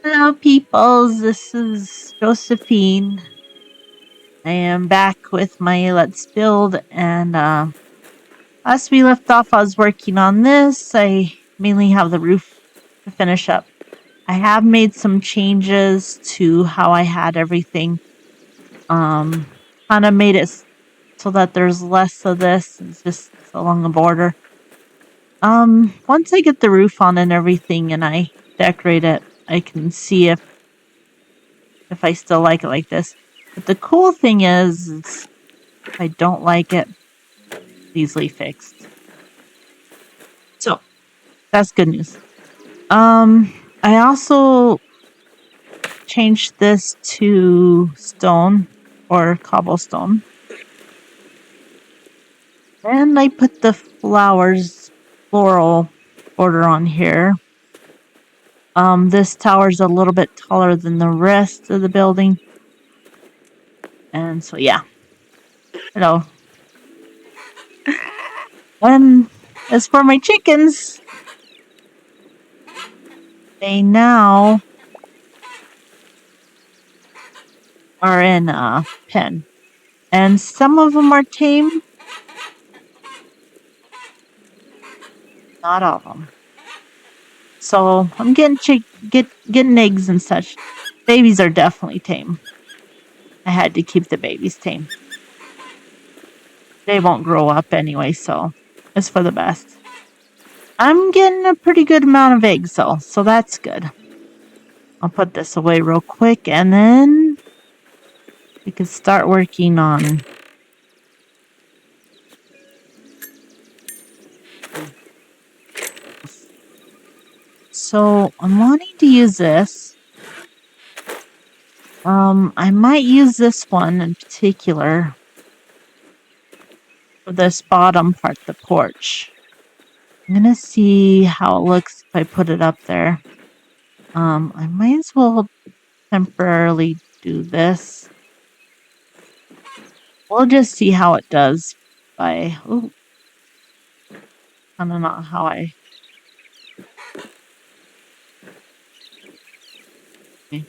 Hello, peoples. This is Josephine. I am back with my Let's Build, and as we left off, I was working on this. I mainly have the roof to finish up. I have made some changes to how I had everything. Kind of made it so that there's less of this. It's just along the border. Once I get the roof on and everything, and I decorate it, I can see if I still like it like this. But the cool thing is if I don't like it, easily fixed. So that's good news. I also changed this to stone or cobblestone. And I put the flowers floral border on here. This tower's a little bit taller than the rest of the building. And so yeah. Hello. And as for my chickens, they now are in a pen. And some of them are tame. Not all of them. So I'm getting getting eggs and such. Babies are definitely tame. I had to keep the babies tame. They won't grow up anyway, so it's for the best. I'm getting a pretty good amount of eggs though, so that's good. I'll put this away real quick and then we can start working on so I'm wanting to use this. I might use this one in particular for this bottom part, the porch. I'm gonna see how it looks if I put it up there. I might as well temporarily do this. We'll just see how it does by, kind of not how I. Okay.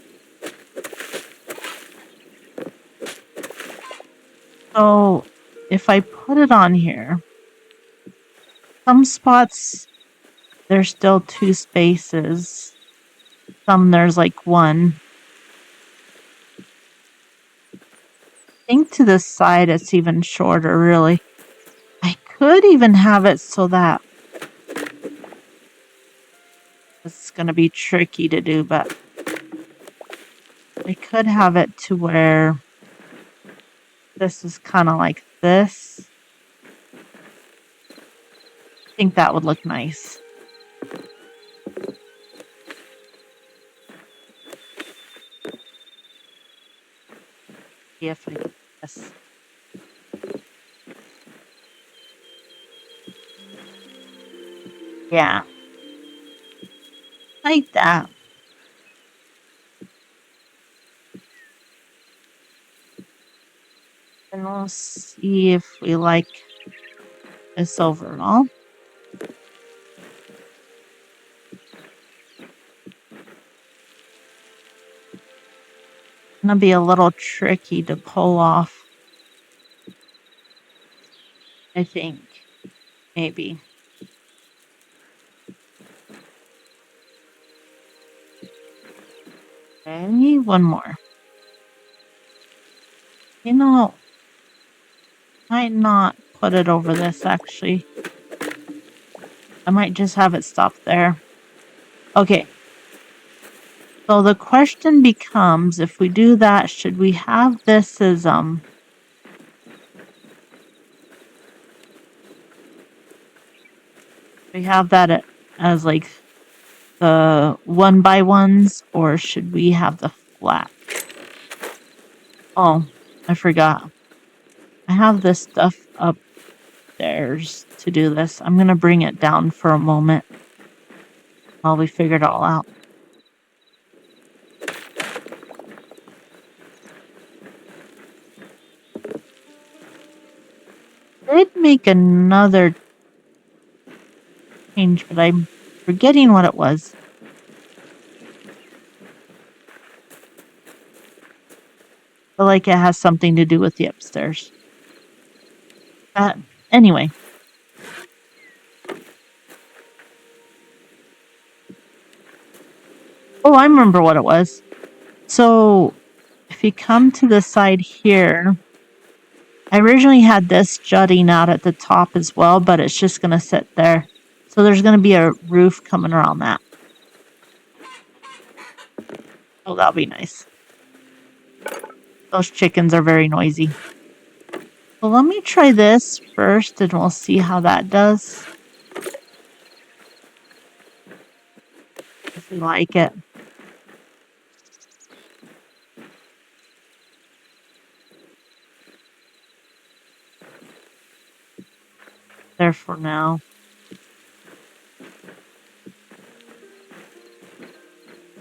So if I put it on here, some spots there's still 2 spaces. Some there's like 1. I think to the side it's even shorter, really. I could even have it so that it's going to be tricky to do, but I could have it to where this is kind of like this. I think that would look nice. See if I do this. Yeah. Like that. And we'll see if we like this overall. It's gonna be a little tricky to pull off. I think. Maybe. Okay, one more. You know, I might not put it over this actually. I might just have it stop there. Okay. So the question becomes, if we do that, should we have this as we have that as like the 1x1s, or should we have the flat? Oh, I forgot. I have this stuff upstairs to do this. I'm gonna bring it down for a moment while we figure it all out. I did make another change, but I'm forgetting what it was. feel like it has something to do with the upstairs. Anyway. Oh, I remember what it was. So, if you come to the side here, I originally had this jutting out at the top as well, but it's just going to sit there. So there's going to be a roof coming around that. Oh, that'll be nice. Those chickens are very noisy. Well, let me try this first and we'll see how that does. If we like it. There for now.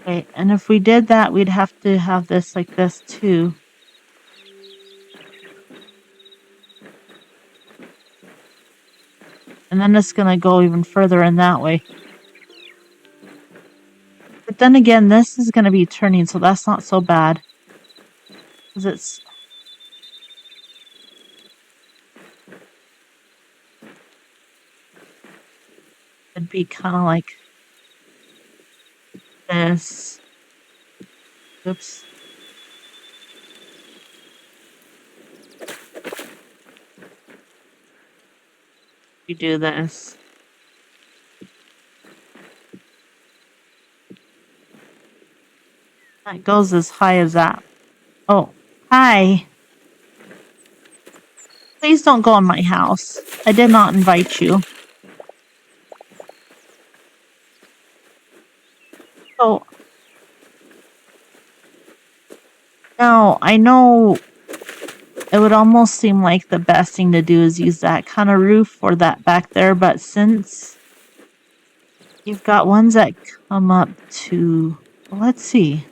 Okay, and if we did that, we'd have to have this like this too. And then it's going to go even further in that way. But then again, this is going to be turning, so that's not so bad. Because it's... It'd be kind of like this. Oops. We do this. That goes as high as that. Oh, hi. Please don't go in my house. I did not invite you. Oh. Now, I know it would almost seem like the best thing to do is use that kind of roof or that back there, but since you've got ones that come up to... Well, let's see.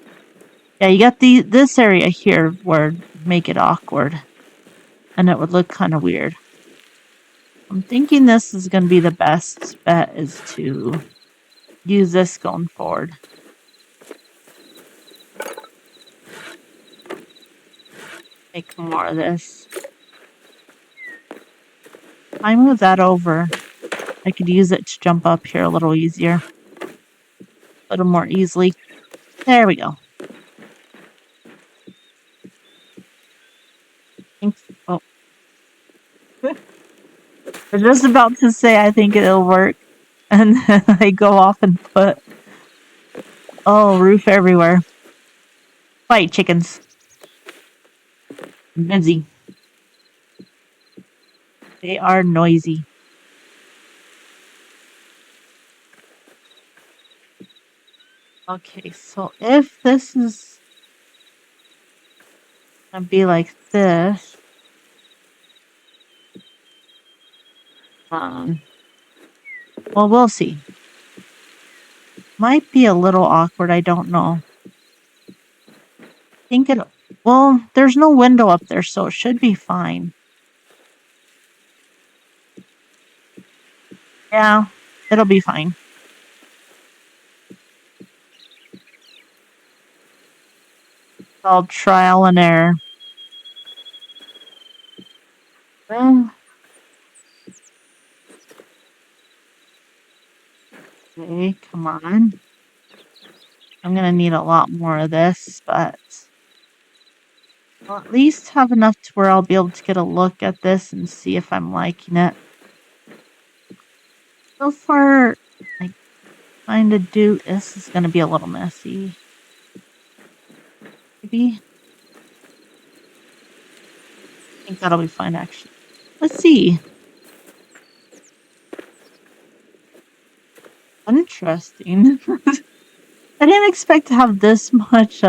Yeah, you got this area here where make it awkward. And it would look kind of weird. I'm thinking this is going to be the best bet is to use this going forward. Make more of this. If I move that over, I could use it to jump up here a little easier. A little more easily. There we go. Oh. I was just about to say I think it'll work. And then I go off and put... Oh, roof everywhere. Fight, chickens. I'm busy. They are noisy. Okay, so if this is gonna be like this, well, we'll see. Might be a little awkward, I don't know. I think it, well, there's no window up there, so it should be fine. Yeah, it'll be fine. It's all trial and error. Well, okay, come on. I'm gonna need a lot more of this, but I'll at least have enough to where I'll be able to get a look at this and see if I'm liking it. So far, I kind of do. This is gonna be a little messy. Maybe. I think that'll be fine, actually. Let's see. Interesting. I didn't expect to have this much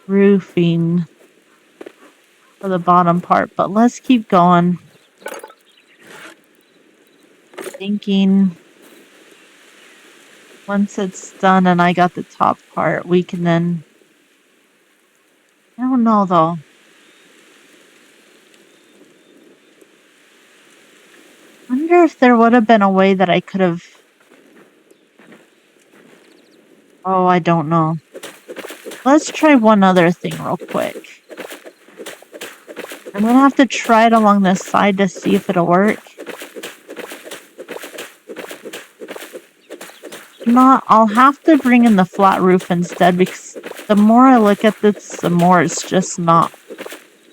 roofing for the bottom part, but let's keep going. Thinking once it's done and I got the top part, we can then... I don't know, though. I wonder if there would have been a way that I could have... Oh, I don't know. Let's try one other thing real quick. I'm gonna have to try it along this side to see if it'll work. If not, I'll have to bring in the flat roof instead, because the more I look at this, the more it's just not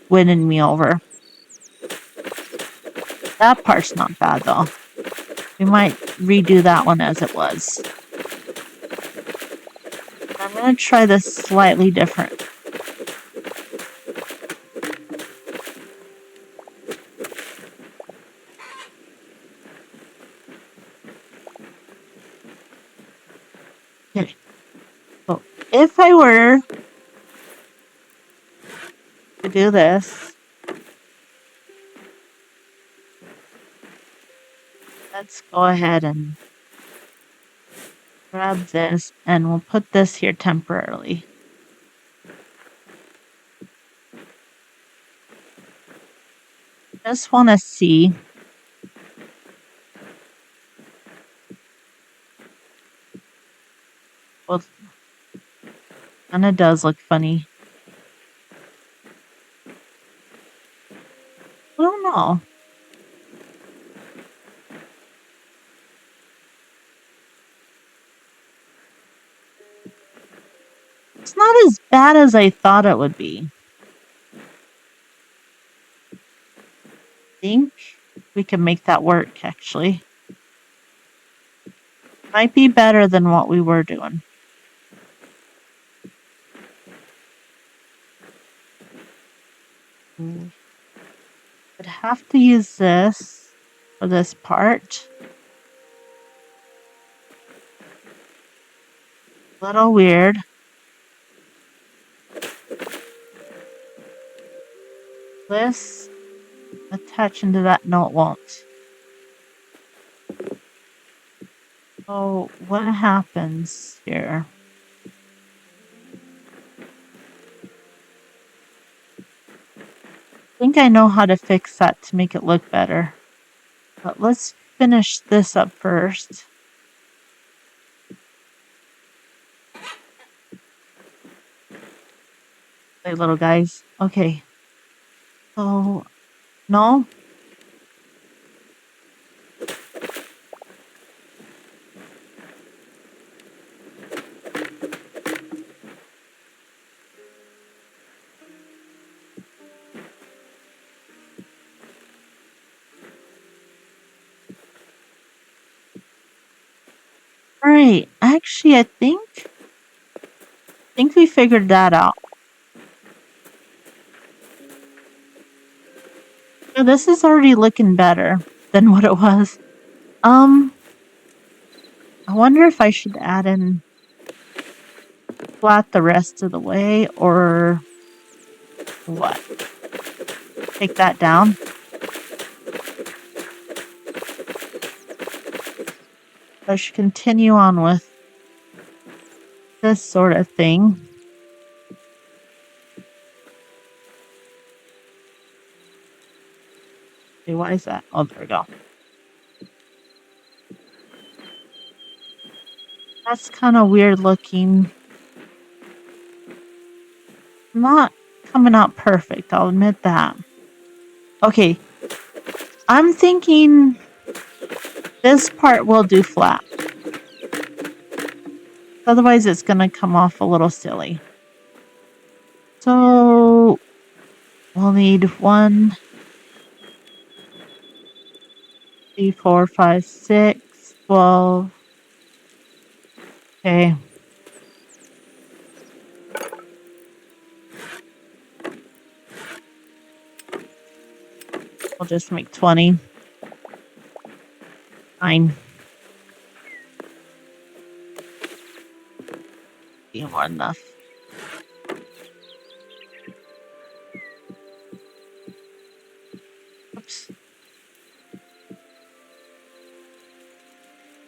winning me over. That part's not bad though. We might redo that one as it was. I'm gonna try this slightly different. Okay. So if I were to do this, let's go ahead and grab this and we'll put this here temporarily. Just want to see. Well, kind of does look funny. I don't know. It's not as bad as I thought it would be. I think we can make that work, actually. Might be better than what we were doing. I'd have to use this for this part. A little weird. This attach into that. No, it won't. So what happens here? I think I know how to fix that to make it look better. But let's finish this up first. Hey, little guys. Okay. So, no. Alright. Actually, I think we figured that out. So this is already looking better than what it was. I wonder if I should add in flat the rest of the way or what? Take that down. I should continue on with this sort of thing. Okay, why is that? Oh, there we go. That's kind of weird looking. Not coming out perfect, I'll admit that. Okay. I'm thinking this part will do flat. Otherwise, it's going to come off a little silly. So, we'll need 1, 3, 4, 5, 6, 12. Okay. We'll just make 20. Fine. Be more than enough. Oops.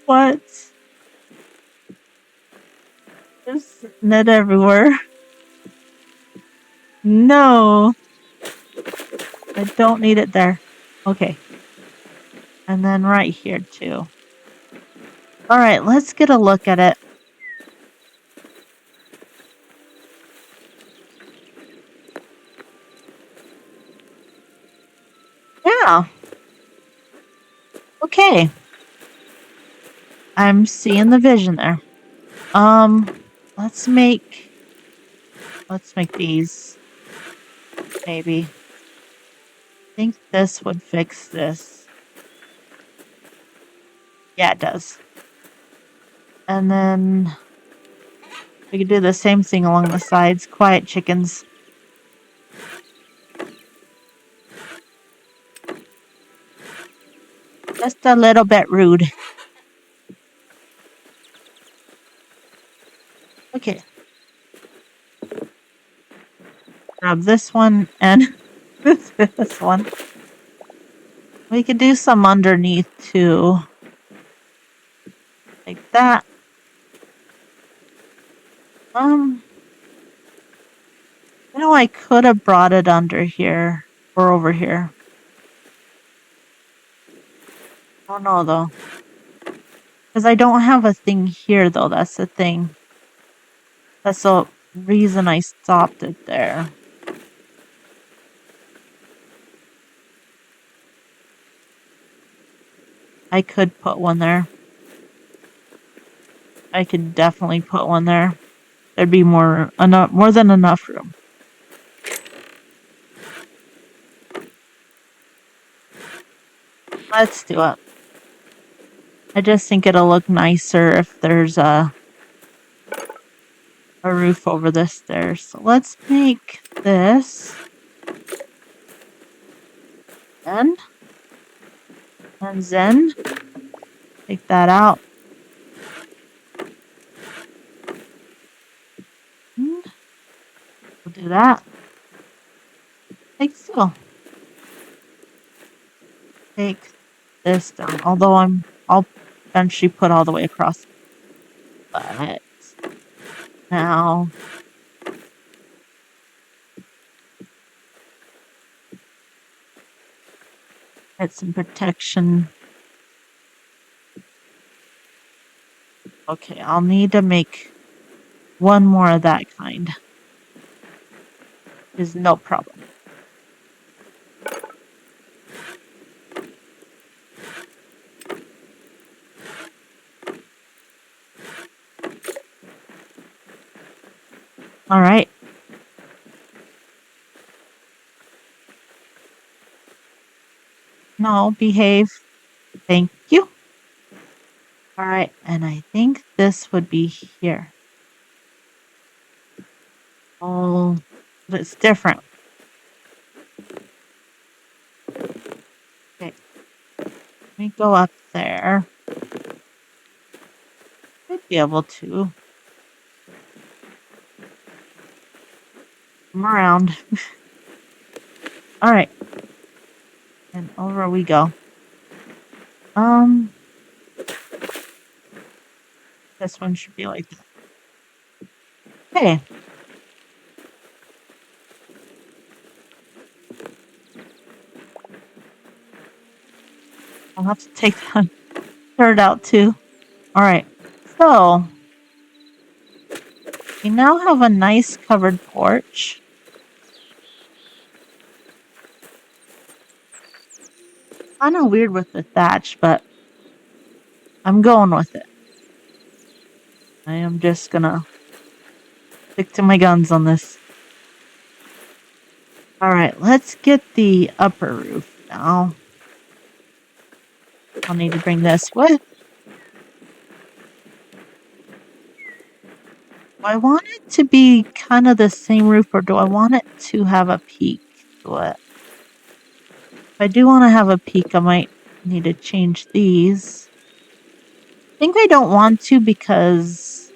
What? There's net everywhere. No. I don't need it there. Okay. And then right here too. Alright, let's get a look at it. Yeah. Okay. I'm seeing the vision there. Let's make these. Maybe. I think this would fix this. Yeah, it does. And then we could do the same thing along the sides. Quiet chickens. Just a little bit rude. Okay. Grab this one and this one. We could do some underneath too. Like that. I could have brought it under here or over here. I don't know though. Because I don't have a thing here though, that's the thing. That's the reason I stopped it there. I could put one there. I could definitely put one there. There'd be more than enough room. Let's do it. I just think it'll look nicer if there's a roof over this there. So let's make this. And then take that out. And we'll do that. Like so. Take this down. Although I'll eventually put all the way across. But now get some protection. Okay, I'll need to make one more of that kind. Is no problem. All right. No, behave. Thank you. All right, and I think this would be here. Oh, but it's different. Okay. Let me go up there. I'd be able to. Come around. All right. And over we go. This one should be like that. Okay. I'll have to take that third out too. All right. So we now have a nice covered porch. Kind of weird with the thatch, but I'm going with it. I am just gonna stick to my guns on this. All right, let's get the upper roof now. I'll need to bring this with. Do I want it to be kind of the same roof, or do I want it to have a peak to it? If I do want to have a peak, I might need to change these. I think I don't want to because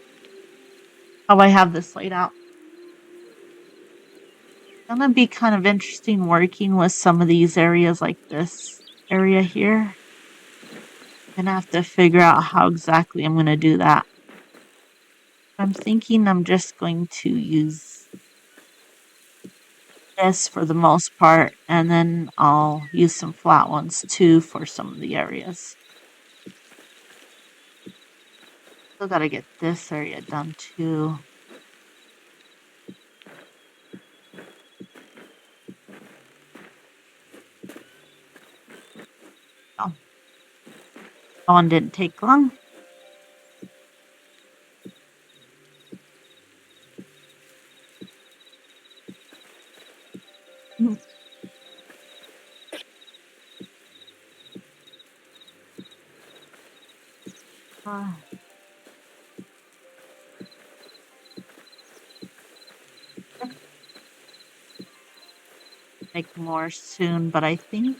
how I have this laid out. It's gonna be kind of interesting working with some of these areas like this area here. I'm gonna have to figure out how exactly I'm gonna do that. I'm thinking I'm just going to use this for the most part, and then I'll use some flat ones too for some of the areas. Still gotta get this area done too. That one didn't take long. Uh, make more soon, but I think,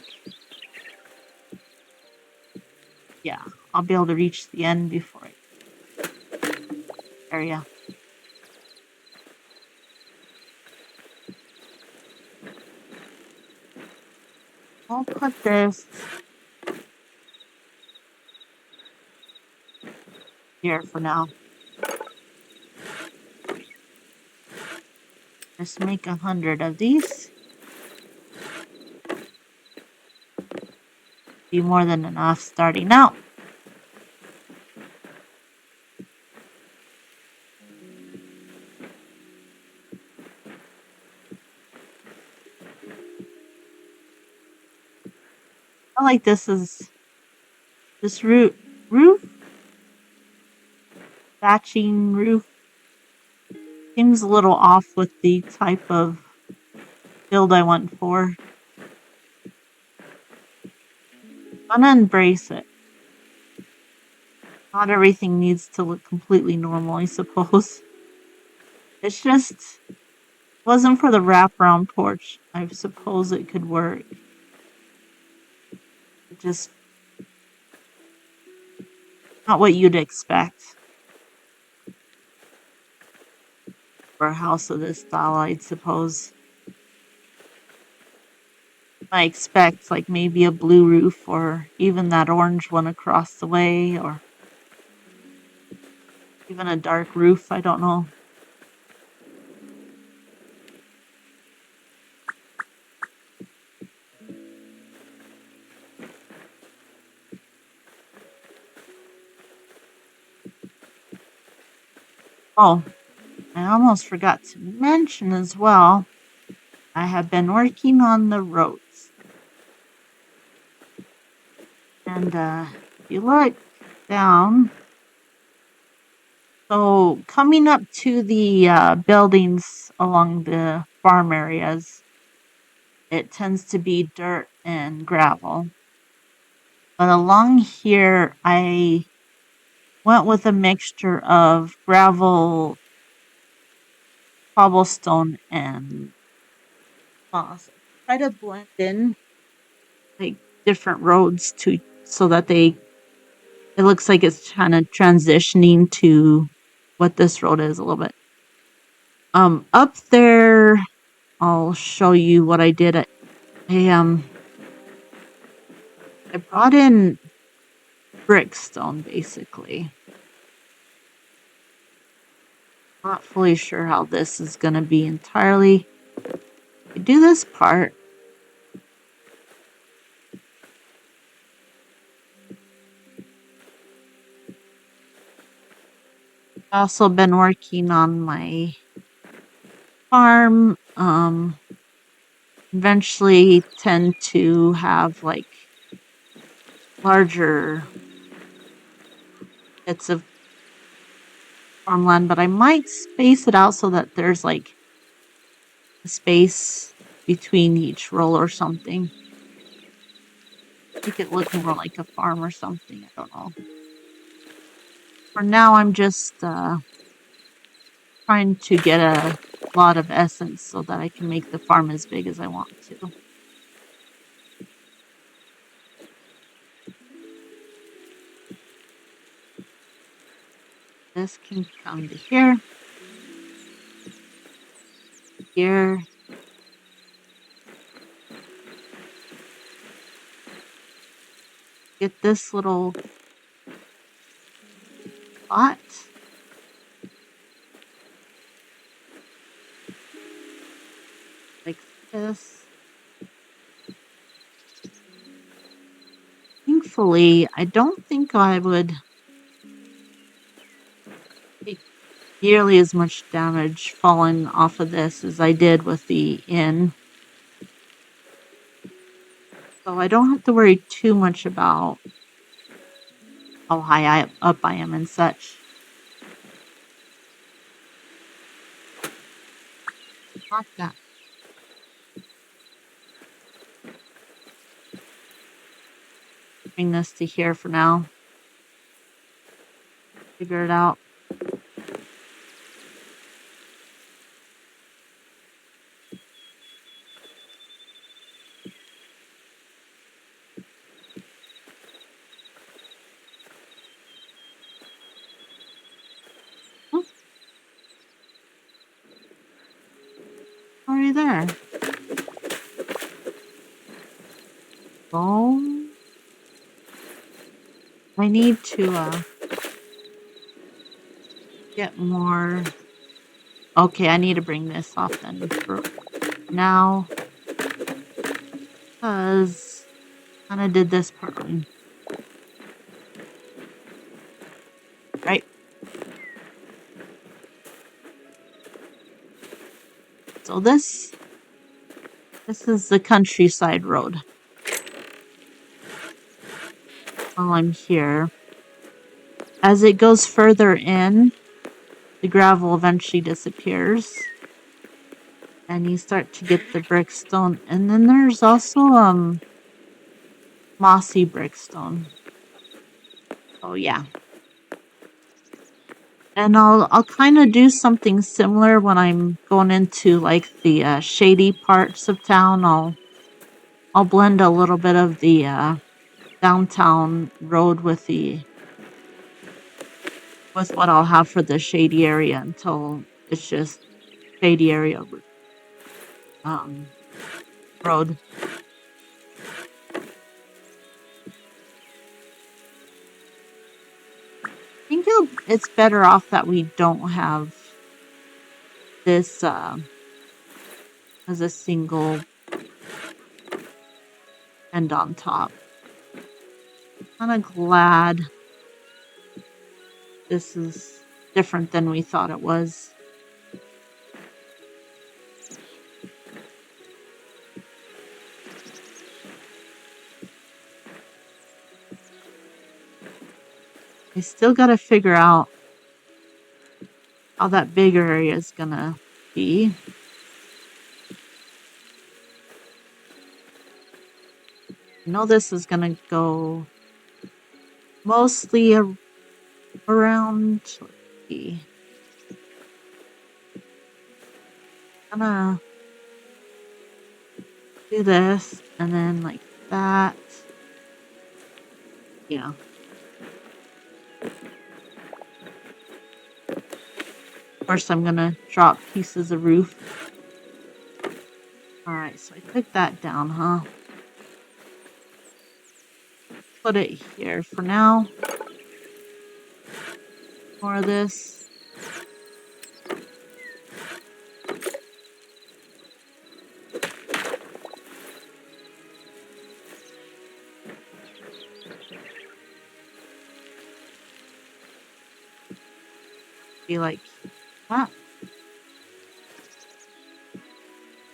yeah, I'll be able to reach the end before area. I'll put this here for now. Just make 100 of these. Be more than enough starting out. I like this roof thatching roof seems a little off with the type of build I went for. I'm gonna embrace it. Not everything needs to look completely normal, I suppose. It's just wasn't for the wraparound porch. I suppose it could work. It just not what you'd expect for a house of this style, I'd suppose. I expect like maybe a blue roof or even that orange one across the way or even a dark roof. I don't know. Oh, I almost forgot to mention as well, I have been working on the roads. And if you look down, so coming up to the buildings along the farm areas, it tends to be dirt and gravel. But along here, I went with a mixture of gravel, cobblestone, and moss. Try to blend in like different roads to so that it looks like it's kind of transitioning to what this road is a little bit. Up there, I'll show you what I did. I brought in brickstone basically. Not fully sure how this is gonna be entirely. I do this part. I've also been working on my farm. Eventually tend to have like larger bits of farmland, but I might space it out so that there's like a space between each row or something. Make it look more like a farm or something. I don't know. For now, I'm just trying to get a lot of essence so that I can make the farm as big as I want to. This can come to here. Here. Get this little pot. Like this. Thankfully, I don't think I would take nearly as much damage falling off of this as I did with the inn. So I don't have to worry too much about how high up I am and such. Not that. Bring this to here for now. Figure it out. Oh, already there. Oh. I need to get more. Okay, I need to bring this off then for now. Because kind of did this part wrong. Right. So this is the countryside road. While I'm here. As it goes further in, the gravel eventually disappears. And you start to get the brickstone. And then there's also mossy brickstone. Oh yeah. And I'll kind of do something similar when I'm going into like the shady parts of town. I'll blend a little bit of the downtown road with what I'll have for the shady area until it's just shady area road. I think it's better off that we don't have this as a single end on top. Kind of glad this is different than we thought it was. I still got to figure out how that bigger area is gonna be. I know this is gonna go mostly around. Let's see. I'm gonna do this and then like that. Yeah. Of course, I'm gonna drop pieces of roof. Alright, so I took that down, huh? Put it here for now. More of this. Be like, ah,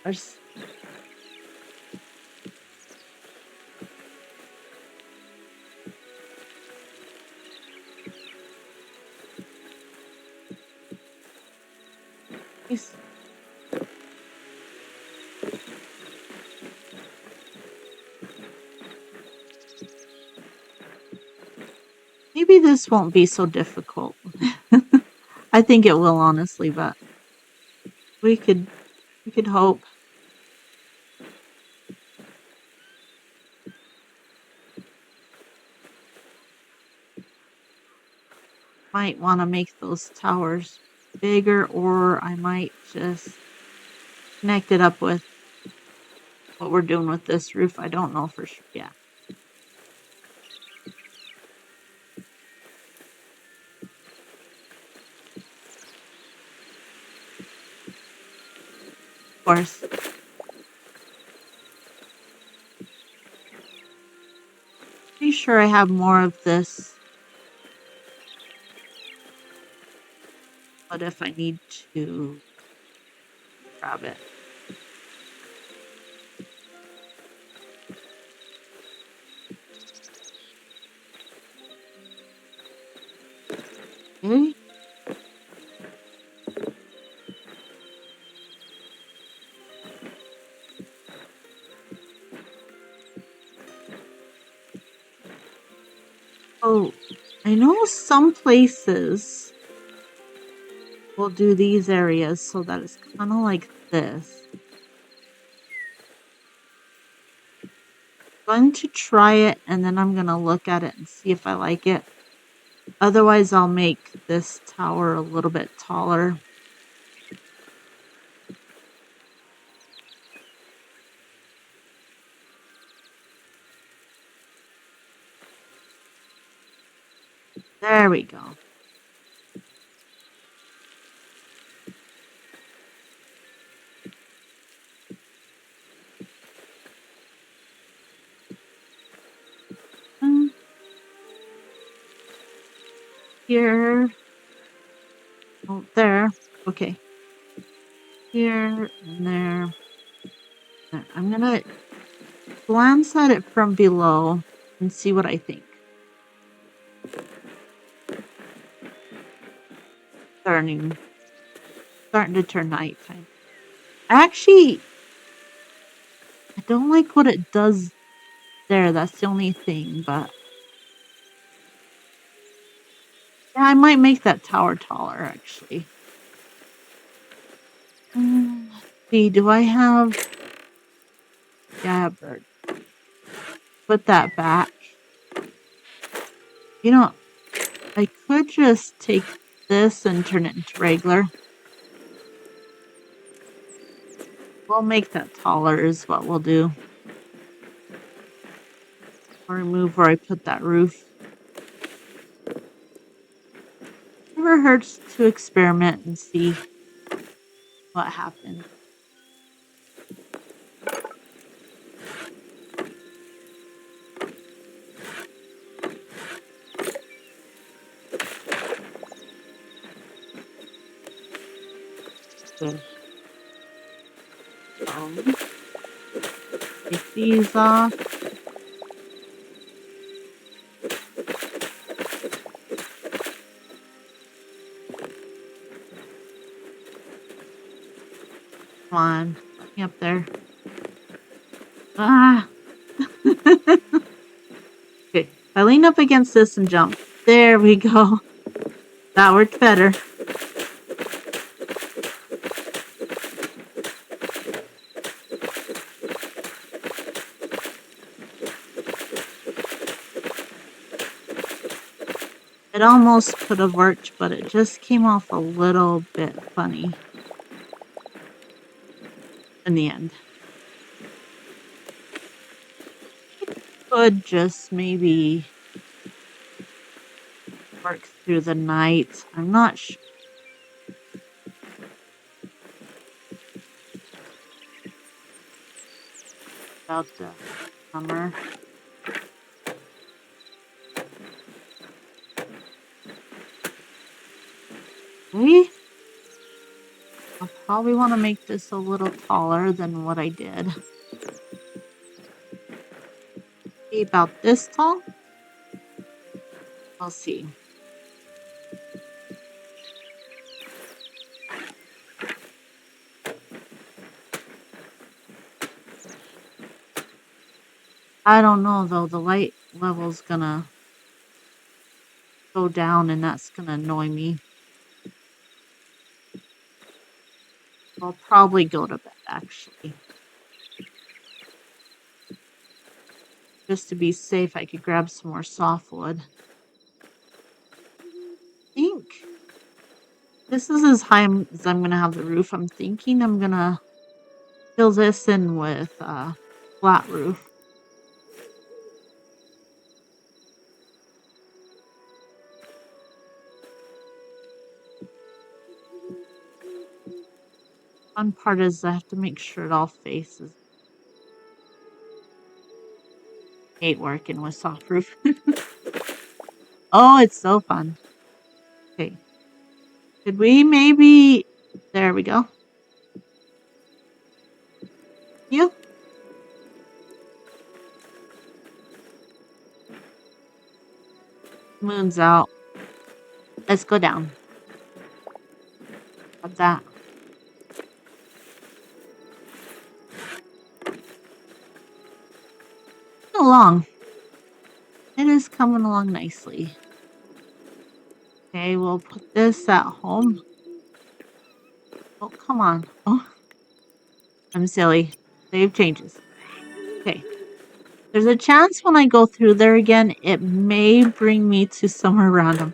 there's. Maybe this won't be so difficult. I think it will, honestly, but we could hope. Might want to make those towers bigger, or I might just connect it up with what we're doing with this roof. I don't know for sure. Yeah. Of course. Pretty sure I have more of this. But if I need to grab it. Okay. Oh, I know some places will do these areas so that it's kind of like this. I'm going to try it and then I'm going to look at it and see if I like it. Otherwise, I'll make this tower a little bit taller. There we go. Here. Oh, there. Okay. Here and there. I'm going to glance at it from below and see what I think. Starting to turn nighttime. Actually, I don't like what it does there. That's the only thing, but yeah, I might make that tower taller, actually. Let's see, do I have... Yeah, I have bird. Put that back. You know, I could just take this and turn it into regular. We'll make that taller is what we'll do. I'll remove where I put that roof. Never hurts to experiment and see what happens. Good. Take these off. Come on, get me up there. Ah! Okay, I lean up against this and jump. There we go. That worked better. It almost could have worked, but it just came off a little bit funny in the end. Could just maybe work through the night. I'm not sure. About the summer. I'll probably want to make this a little taller than what I did. Maybe about this tall? I'll see. I don't know though, the light level's gonna go down and that's gonna annoy me. I'll probably go to bed actually. Just to be safe, I could grab some more softwood. I think this is as high as I'm gonna have the roof. I'm thinking I'm gonna fill this in with flat roof. Fun part is I have to make sure it all faces. Hate working with soft roof. Oh, it's so fun. Okay. Could we maybe... There we go. You? Moon's out. Let's go down. What's that? Along. It is coming along nicely. Okay, we'll put this at home. Oh, come on. Oh, I'm silly. Save changes. Okay. There's a chance when I go through there again, it may bring me to somewhere random.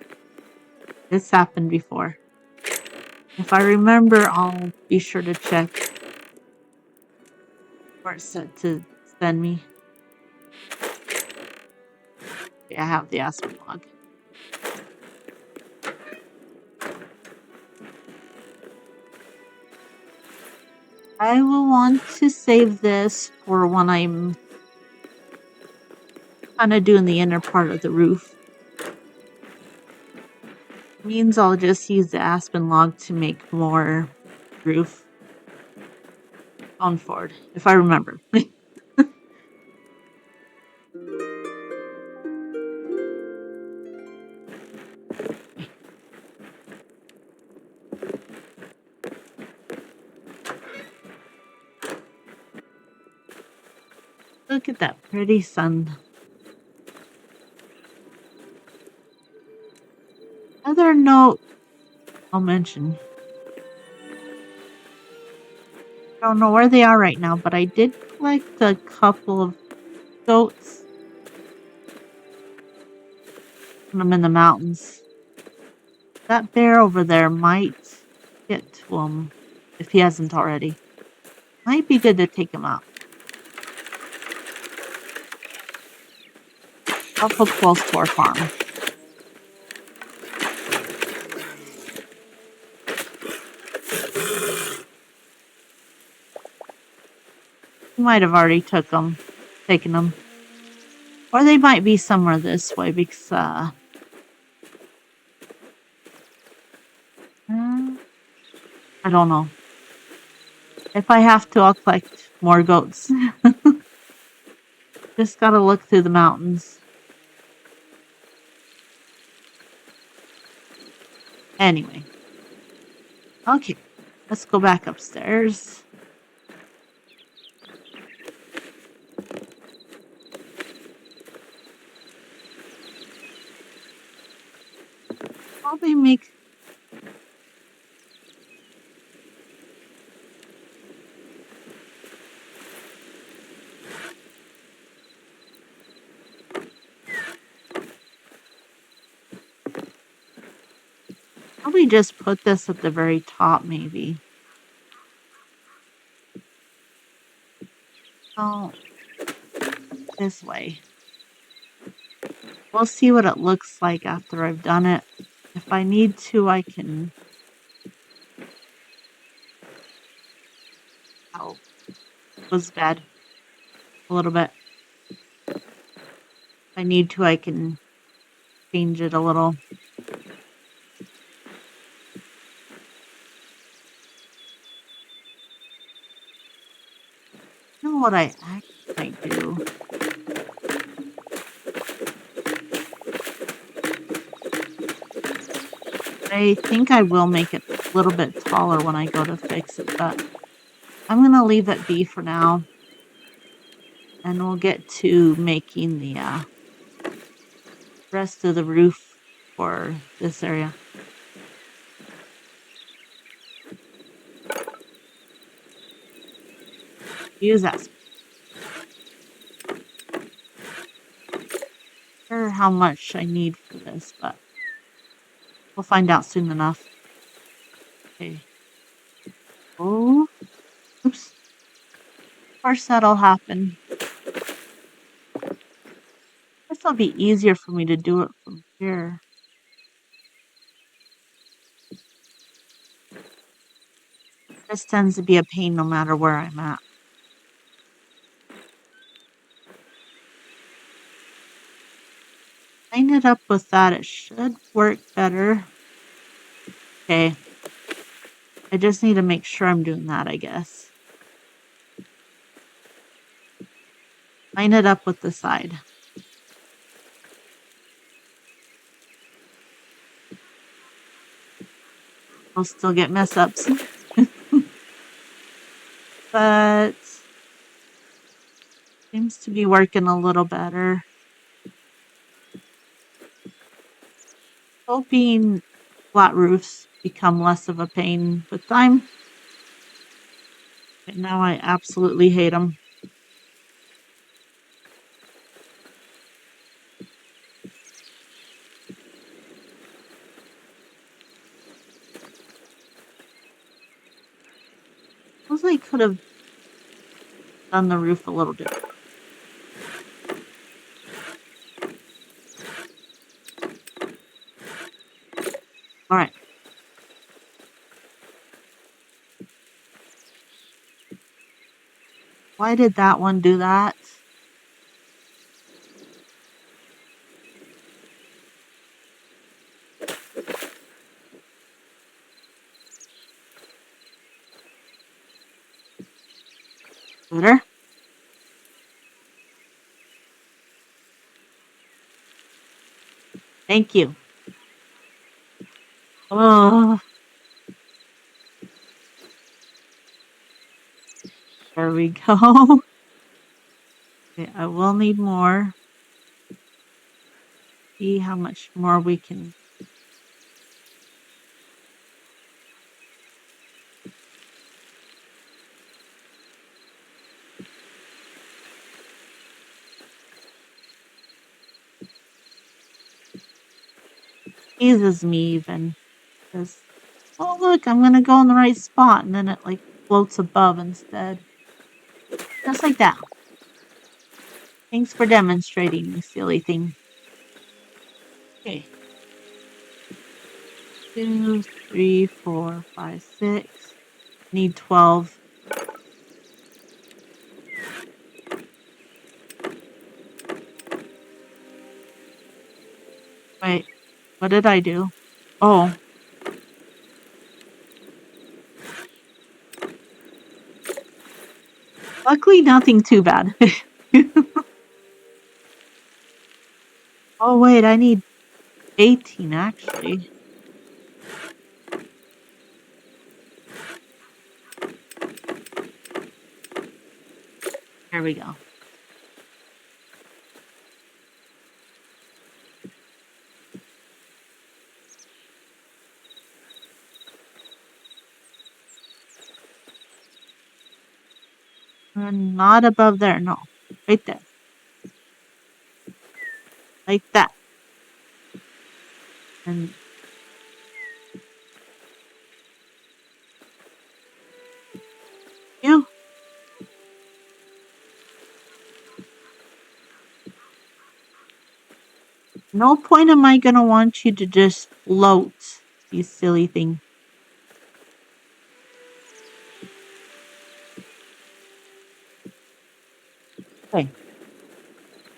This happened before. If I remember, I'll be sure to check where it's set to send me. Okay, I have the Aspen log. I will want to save this for when I'm kind of doing the inner part of the roof. Means I'll just use the Aspen log to make more roof on Ford, if I remember. Look at that pretty sun. Other note I'll mention. I don't know where they are right now, but I did collect a couple of goats. Put them in the mountains. That bear over there might get to him if he hasn't already. Might be good to take him out. I'll put close to our farm. He might have already taken them. Or they might be somewhere this way because, I don't know. If I have to, I'll collect more goats. Just gotta look through the mountains. Anyway. Okay. Let's go back upstairs. Probably make... Probably just put this at the very top, maybe. Oh, this way. We'll see what it looks like after I've done it. If I need to, I can... Oh, it was bad. A little bit. If I need to, I can change it a little. You know what I actually might do? I think I will make it a little bit taller when I go to fix it, but I'm going to leave it be for now. And we'll get to making the rest of the roof for this area. Use that. Sure how much I need for this, but we'll find out soon enough. Okay. Oh, oops. Of course that'll happen. This will be easier for me to do it from here. This tends to be a pain no matter where I'm at. Line it up with that. It should work better. Okay. I just need to make sure I'm doing that, I guess. Line it up with the side. I'll still get mess ups. But seems to be working a little better. Hoping flat roofs become less of a pain with time. But now I absolutely hate them. Suppose I could have done the roof a little different. All right. Why did that one do that? Better? Thank you. Oh, there we go. Okay, I will need more. See how much more we can. Teases me even. Because, oh, look, I'm going to go in the right spot. And then it like floats above instead. Just like that. Thanks for demonstrating, you silly thing. Okay. 2, 3, 4, 5, 6. Need 12. Wait, what did I do? Oh. Luckily, nothing too bad. Oh, wait, I need 18, actually. Here we go. Not above there, no. Right there. Like that. And you. No point am I gonna want you to just float, you silly thing. Okay.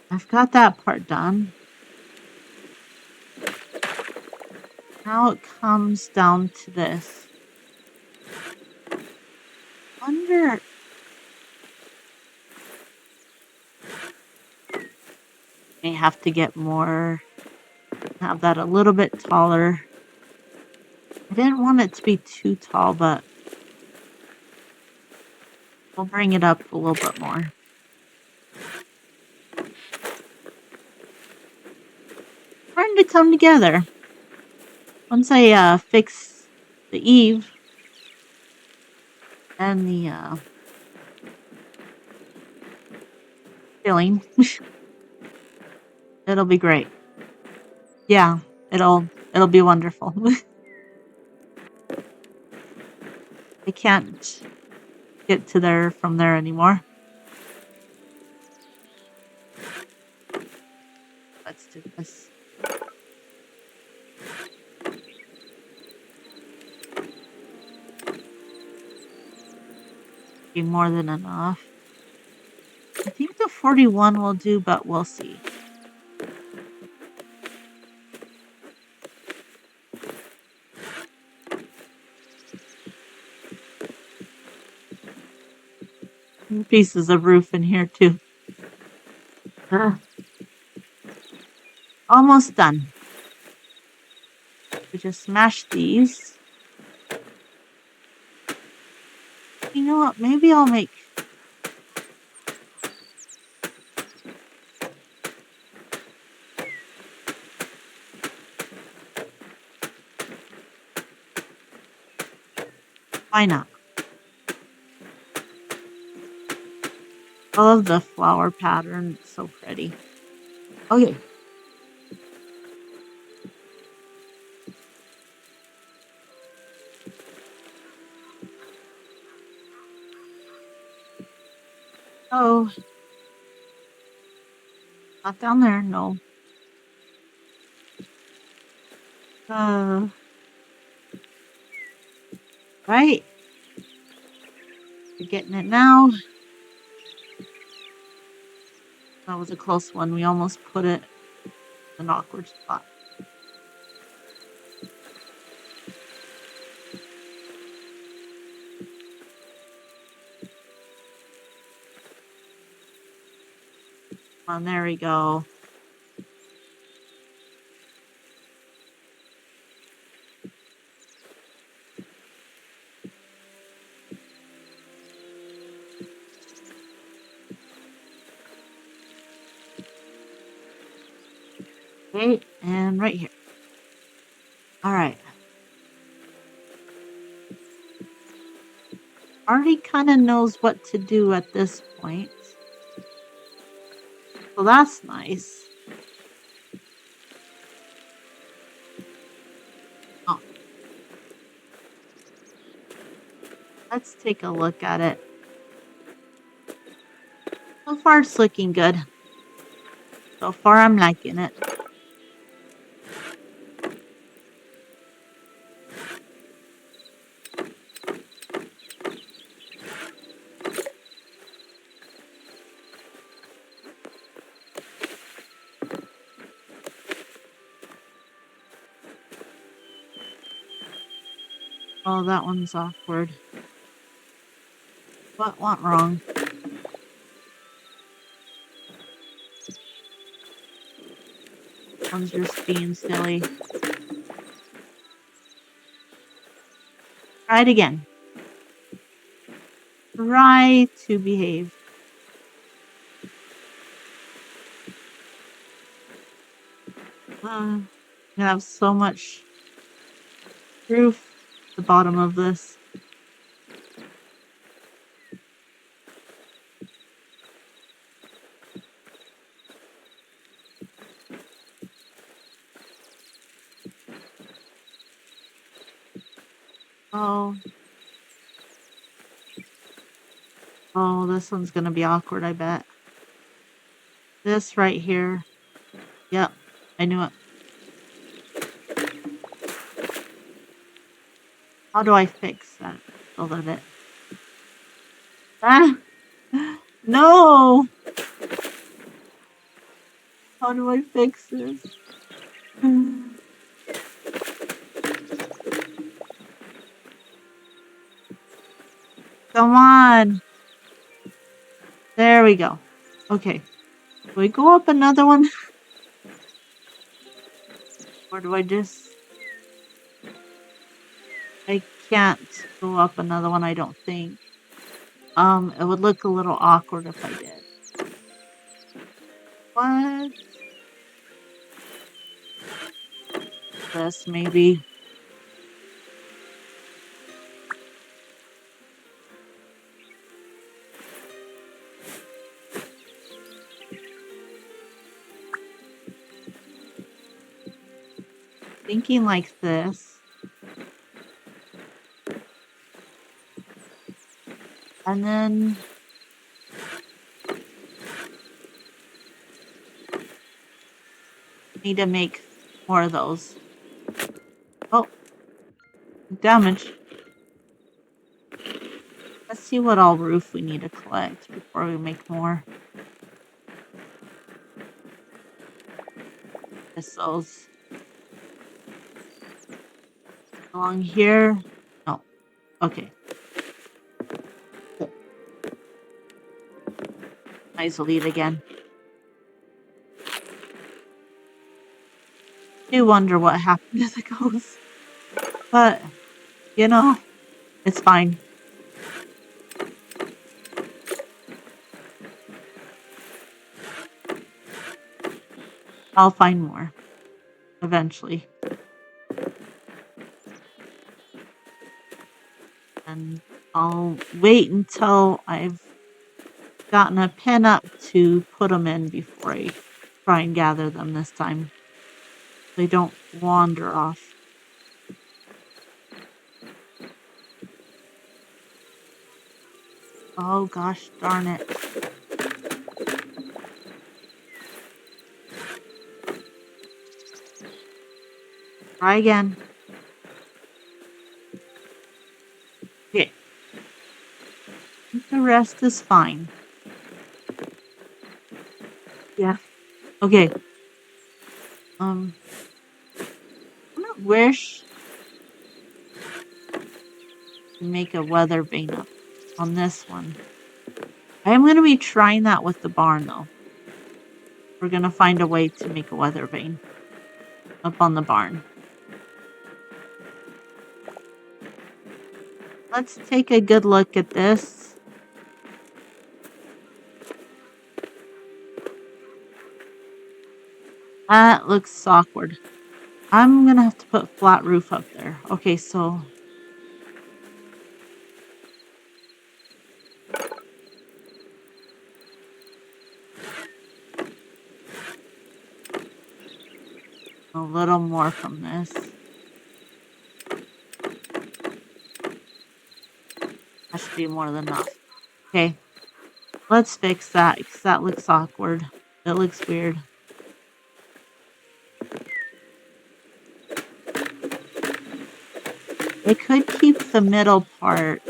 I've got that part done. Now it comes down to this. Wonder. May have to get more. Have that a little bit taller. I didn't want it to be too tall, but we'll bring it up a little bit more. Starting to come together. Once I fix the eave and the filling, it'll be great. Yeah, it'll be wonderful. I can't get to there from there anymore. Let's do this. Be more than enough. I think the 41 will do, but we'll see. Pieces of roof in here too. Almost done. We just smash these. You know what? Maybe I'll make... Why not? I love the flower pattern. It's so pretty. Okay. Oh. Not down there, no. Right. You're getting it now. That was a close one. We almost put it in an awkward spot. Come on, there we go. Okay, and right here. All right. Already kind of knows what to do at this point. So that's nice. Oh. Let's take a look at it. So far, it's looking good. So far, I'm liking it. Oh, that one's awkward. What went wrong? One's just being silly. Try it again. Try to behave. I have so much proof at the bottom of this. Oh. Oh, this one's gonna be awkward, I bet. This right here. Yep, I knew it. How do I fix that a little bit? Ah! No! How do I fix this? Come on. There we go. Okay. Do we go up another one? Or do I just... I can't go up another one, I don't think. It would look a little awkward if I did. What? This, maybe. Thinking like this. And then... need to make more of those. Oh. Damage. Let's see what all roof we need to collect before we make more. Thistles. Along here. Oh. Okay. Might as well eat again. I do wonder what happened to the ghost. But, you know, it's fine. I'll find more eventually. And I'll wait until I've gotten a pin up to put them in before I try and gather them this time. They don't wander off. Oh gosh darn it. Try again. Okay. The rest is fine. Yeah. Okay. I wish to make a weather vane up on this one. I am going to be trying that with the barn though. We're going to find a way to make a weather vane up on the barn. Let's take a good look at this. That looks awkward. I'm going to have to put flat roof up there. Okay, so a little more from this. That should be more than enough. Okay, let's fix that because that looks awkward. It looks weird. I could keep the middle part.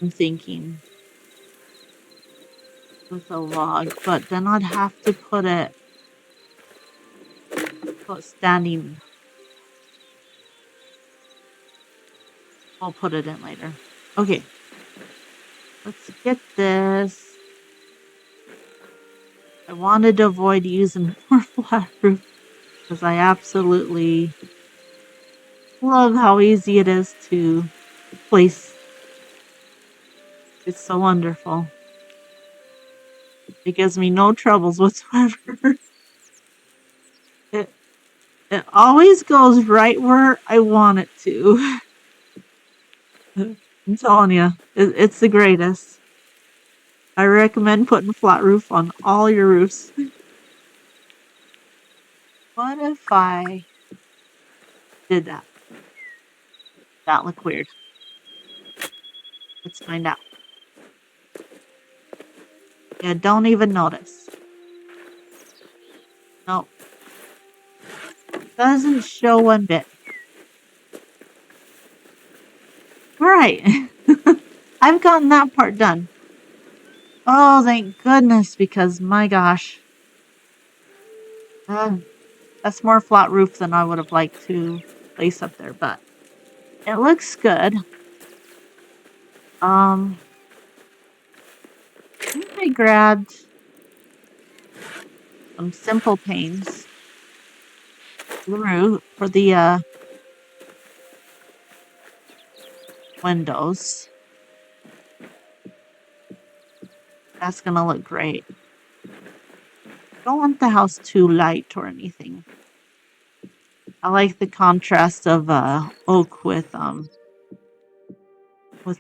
I'm thinking with a log, but then I'd have to put standing. I'll put it in later. Okay. Let's get this. I wanted to avoid using more flat roof because I absolutely love how easy it is to place. It's so wonderful. It gives me no troubles whatsoever. It always goes right where I want it to. I'm telling you, it's the greatest. I recommend putting flat roof on all your roofs. What if I did that? That look weird. Let's find out. Yeah, don't even notice. Nope. Doesn't show one bit. Alright. I've gotten that part done. Oh, thank goodness, because my gosh. That's more flat roof than I would have liked to place up there, but it looks good. I think I grabbed some simple panes for the windows. That's gonna look great. Don't want the house too light or anything. I like the contrast of oak with the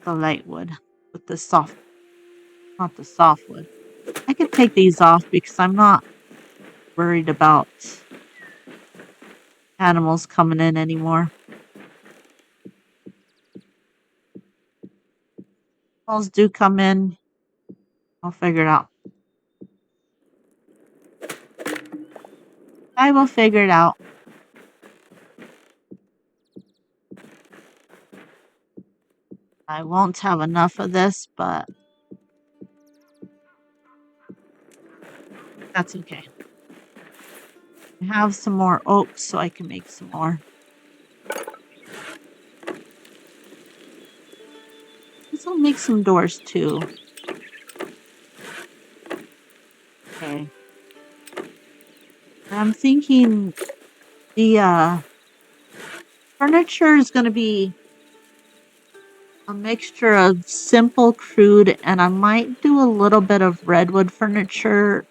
light wood, with the soft, not the soft wood. I could take these off because I'm not worried about animals coming in anymore. Animals do come in. I'll figure it out. I will figure it out. I won't have enough of this, but that's okay. I have some more oak so I can make some more. This will make some doors too. Okay. I'm thinking the furniture is going to be a mixture of simple, crude, and I might do a little bit of redwood furniture,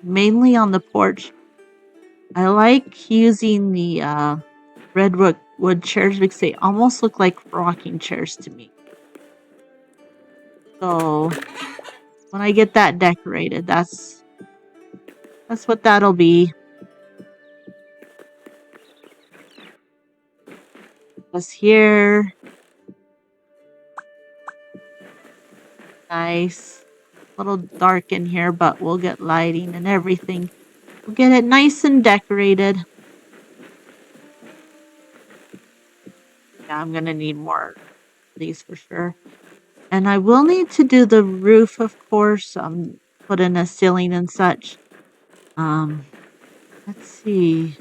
mainly on the porch. I like using the redwood chairs because they almost look like rocking chairs to me. So when I get that decorated, that's what that'll be. This here. Nice. A little dark in here, but we'll get lighting and everything. We'll get it nice and decorated. Yeah, I'm gonna need more of these for sure. And I will need to do the roof, of course. Put in a ceiling and such. Let's see.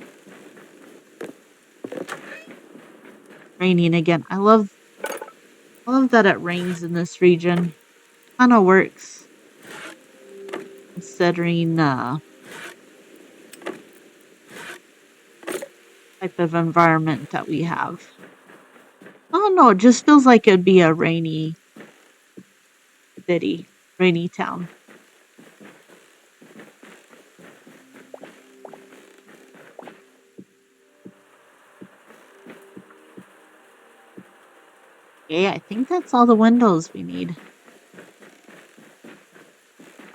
Raining again. I love that it rains in this region. Kind of works. Considering type of environment that we have. Oh no, it just feels like it'd be a rainy city, rainy town. Okay, I think that's all the windows we need.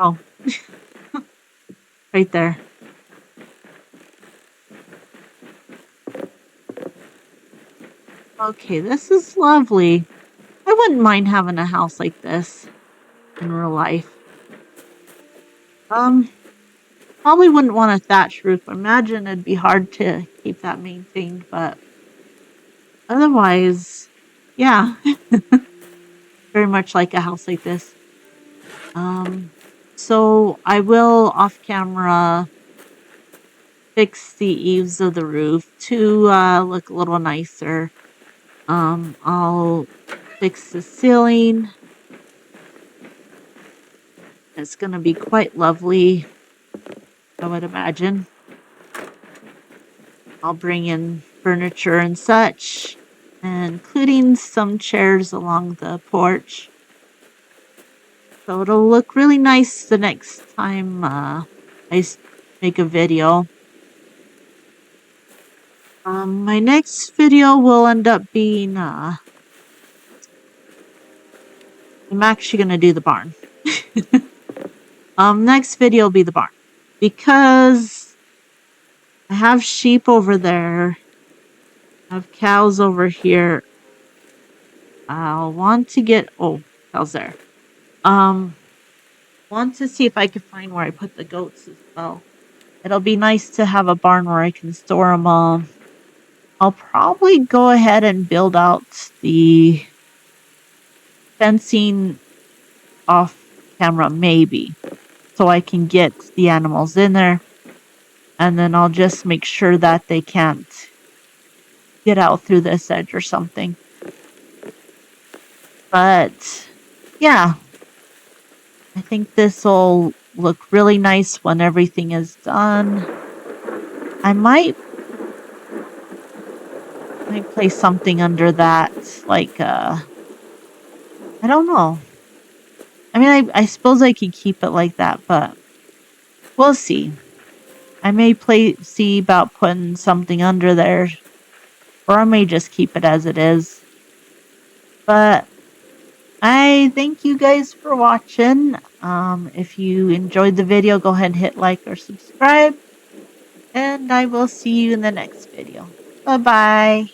Oh, right there. Okay, this is lovely. I wouldn't mind having a house like this in real life. Probably wouldn't want a thatch roof. Imagine it'd be hard to keep that maintained, but otherwise, yeah, very much like a house like this. So I will off camera fix the eaves of the roof to look a little nicer. I'll fix the ceiling. It's gonna be quite lovely, I would imagine. I'll bring in furniture and such, including some chairs along the porch. So it'll look really nice the next time I make a video. My next video will end up being I'm actually gonna do the barn. Next video will be the barn because I have sheep over there. I have cows over here. I'll want to get cows there. Want to see if I can find where I put the goats as well. It'll be nice to have a barn where I can store them all. I'll probably go ahead and build out the fencing off camera, maybe, so I can get the animals in there. And then I'll just make sure that they can't get out through this edge or something. But yeah, I think this will look really nice when everything is done. I might place something under that, like I don't know. I mean, I suppose I could keep it like that, but we'll see. I may see about putting something under there, or I may just keep it as it is. But I thank you guys for watching. If you enjoyed the video, go ahead and hit like or subscribe. And I will see you in the next video. Bye-bye.